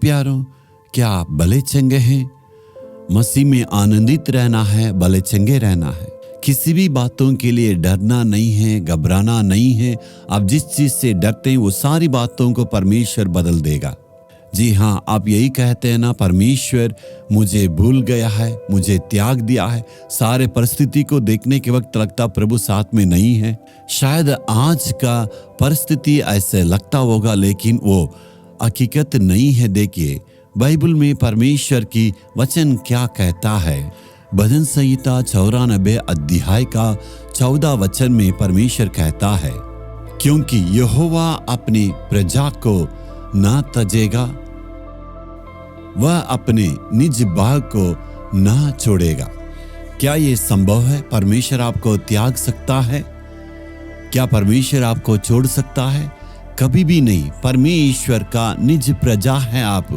प्यारों, क्या आप भले चंगे हैं? मसीह में आनंदित रहना है, भले चंगे रहना है। किसी भी बातों के लिए डरना नहीं है, घबराना नहीं है। आप जिस चीज से डरते हैं वो सारी बातों को परमेश्वर बदल देगा। जी हाँ, आप यही कहते हैं ना, परमेश्वर मुझे भूल गया है, मुझे त्याग दिया है। सारे परिस्थिति को देखने के वक्त लगता प्रभु साथ में नहीं है। शायद आज का परिस्थिति ऐसे लगता होगा, लेकिन वो हकीकत नहीं है। देखिए बाइबल में परमेश्वर की वचन क्या कहता है। भजन संहिता 94 अध्याय का 14 वचन में परमेश्वर कहता है, क्योंकि यहोवा अपनी प्रजा को ना तजेगा, वह अपने निज भाग को ना छोड़ेगा। क्या ये संभव है? परमेश्वर आपको त्याग सकता है? क्या परमेश्वर आपको छोड़ सकता है? कभी भी नहीं। परमेश्वर का निज प्रजा है आप।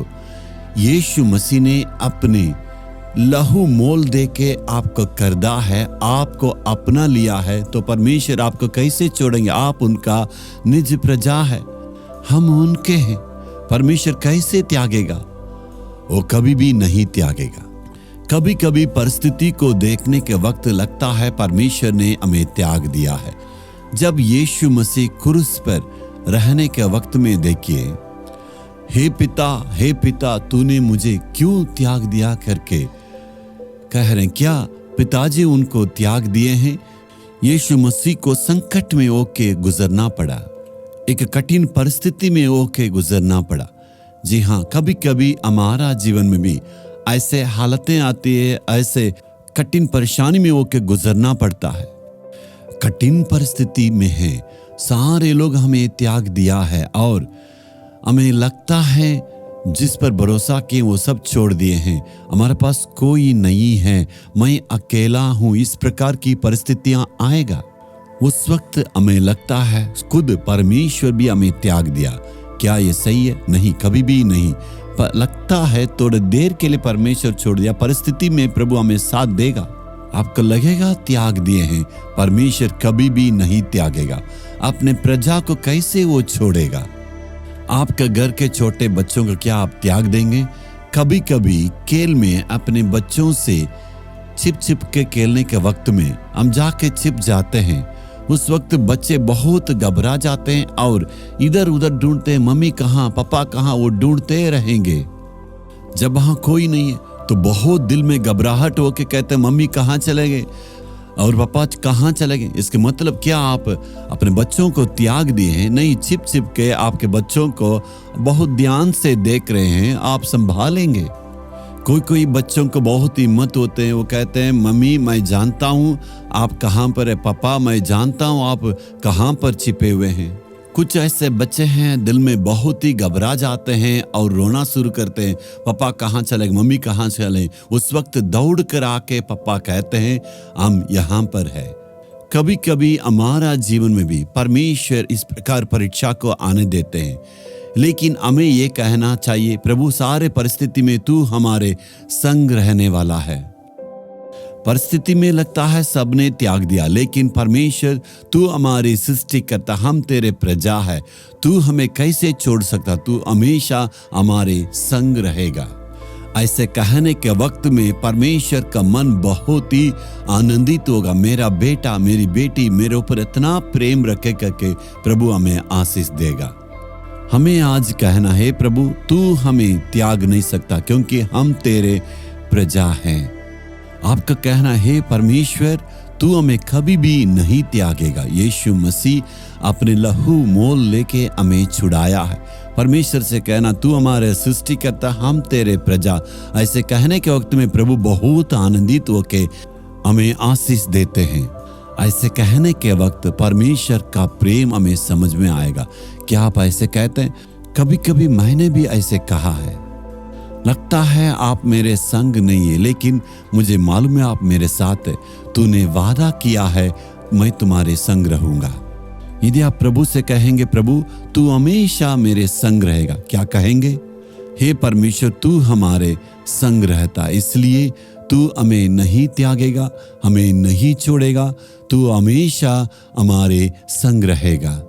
यीशु मसीह ने अपने लहू मोल दे के आपको खरीदा है, आपको अपना लिया है, तो परमेश्वर आपको कैसे छोड़ेंगे? आप उनका निज प्रजा है, हम उनके हैं। परमेश्वर कैसे त्यागेगा? वो कभी भी नहीं त्यागेगा। कभी कभी परिस्थिति को देखने के वक्त लगता है परमेश्वर ने हमें त्याग दिया है। जब यीशु मसीह क्रूस पर रहने के वक्त में देखिए, हे पिता तूने मुझे क्यों त्याग दिया करके कह रहे हैं। क्या पिताजी उनको त्याग दिए हैं? यीशु मसीह को संकट में होके गुजरना पड़ा, एक कठिन परिस्थिति में होके गुजरना पड़ा। जी हाँ, कभी कभी हमारा जीवन में भी ऐसे हालतें आती है, ऐसे कठिन परेशानी में होके गुजरना पड़ता है। कठिन परिस्थिति में है, सारे लोग हमें त्याग दिया है और हमें लगता है जिस पर भरोसा किए वो सब छोड़ दिए हैं, हमारे पास कोई नहीं है, मैं अकेला हूं। इस प्रकार की परिस्थितियां आएगा। उस वक्त हमें लगता है खुद परमेश्वर भी हमें त्याग दिया। क्या ये सही है? नहीं, कभी भी नहीं। पर लगता है थोड़ी देर के लिए परमेश्वर छोड़ दिया। परिस्थिति में प्रभु हमें साथ देगा। आपको लगेगा त्याग दिए हैं, परमेश्वर कभी भी नहीं त्यागेगा। अपने प्रजा को कैसे वो छोड़ेगा? आपके घर के छोटे बच्चों को क्या आप त्याग देंगे? कभी कभी खेल में अपने बच्चों से छिप के खेलने के वक्त में हम जाके छिप जाते हैं। उस वक्त बच्चे बहुत घबरा जाते हैं और इधर उधर ढूंढते हैं, मम्मी कहाँ, पापा कहाँ, वो ढूंढते रहेंगे। जब वहां कोई नहीं है तो बहुत दिल में घबराहट होके कहते हैं, मम्मी कहाँ चले गए और पापा कहाँ चले गए। इसके मतलब क्या आप अपने बच्चों को त्याग दिए हैं? नहीं, छिप के आपके बच्चों को बहुत ध्यान से देख रहे हैं, आप संभालेंगे। कोई बच्चों को बहुत हिम्मत होते हैं, वो कहते हैं, मम्मी मैं जानता हूँ आप कहाँ पर है, पापा मैं जानता हूँ आप कहाँ पर छिपे हुए हैं। कुछ ऐसे बच्चे हैं दिल में बहुत ही घबरा जाते हैं और रोना शुरू करते हैं, पापा कहाँ चले, मम्मी कहाँ चले। उस वक्त दौड़ कर आके पापा कहते हैं हम यहाँ पर है। कभी कभी हमारा जीवन में भी परमेश्वर इस प्रकार परीक्षा को आने देते हैं, लेकिन हमें ये कहना चाहिए, प्रभु सारे परिस्थिति में तू हमारे संग रहने वाला है। परिस्थिति में लगता है सबने त्याग दिया, लेकिन परमेश्वर तू हमारी सृष्टि करता, हम तेरे प्रजा है, तू हमें कैसे छोड़ सकता? तू हमेशा हमारे संग रहेगा। ऐसे कहने के वक्त में परमेश्वर का मन बहुत ही आनंदित होगा। मेरा बेटा मेरी बेटी मेरे ऊपर इतना प्रेम रखे करके प्रभु हमें आशीष देगा। हमें आज कहना है, प्रभु तू हमें त्याग नहीं सकता क्योंकि हम तेरे प्रजा हैं। आपका कहना है, परमेश्वर तू हमें कभी भी नहीं त्यागेगा। यीशु मसीह अपने लहू मोल लेके हमें छुड़ाया है। परमेश्वर से कहना, तू हमारे सृष्टि करता, हम तेरे प्रजा। ऐसे कहने के वक्त में प्रभु बहुत आनंदित होके हमें आशीष देते हैं। ऐसे कहने के वक्त परमेश्वर का प्रेम हमें समझ में आएगा। क्या आप ऐसे कहते हैं? कभी कभी मैंने भी ऐसे कहा है, लगता है आप मेरे संग नहीं है, लेकिन मुझे मालूम है आप मेरे साथ है। तूने वादा किया है मैं तुम्हारे संग रहूंगा। यदि आप प्रभु से कहेंगे, प्रभु तू हमेशा मेरे संग रहेगा, क्या कहेंगे? हे परमेश्वर तू हमारे संग रहता, इसलिए तू हमें नहीं त्यागेगा, हमें नहीं छोड़ेगा, तू हमेशा हमारे संग रहेगा।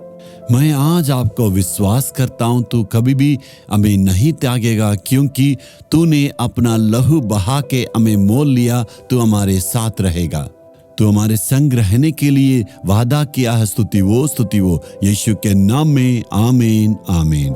मैं आज आपको विश्वास करता हूं, तू कभी भी हमें नहीं त्यागेगा, क्योंकि तूने अपना लहू बहा के हमें मोल लिया। तू हमारे साथ रहेगा, तू हमारे संग रहने के लिए वादा किया है। स्तुति वो यीशु के नाम में, आमीन आमीन।